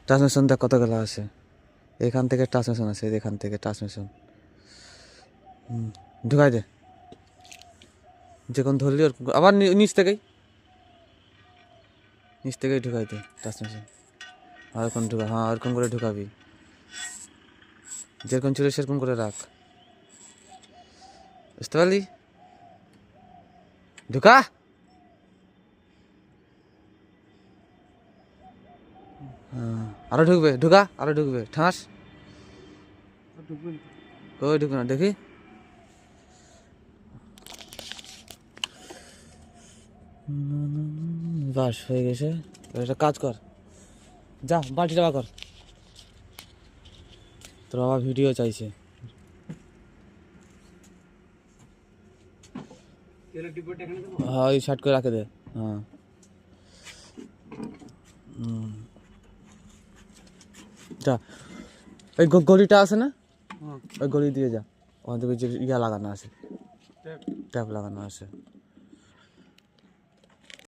Transmission দেখ কতগুলো আছে, এখান থেকে ট্রান্সমিশন আছে, এখান থেকে ট্রান্সমিশন ঢুকাই দে, যখন ধরলি ওরকম আবার নিচ থেকেই ঢুকাই দে ট্রান্সমিশন। আর ওরকম ঢুকা, হ্যাঁ ওরকম করে ঢুকাবি, যেরকম ছিল সেরকম করে রাখ, বুঝতে পারলি? ঢুকা, হ্যাঁ আরো ঢুকবে, ঢুকা আরো ঢুকবে, ঠাস ওই ঢুকবে না দেখি। বাস হয়ে গেছে, একটা কাজ কর, যা বালতিটা বার কর, তোর বাবা ভিডিও চাইছে। হ্যাঁ ওই শার্ট করে রাখে দে, হ্যাঁ যা, ওই গলিটা আছে না, ওই গলি দিয়ে যা, ওখান থেকে যে ইয়া লাগানো আছে, ট্যাপ লাগানো আছে।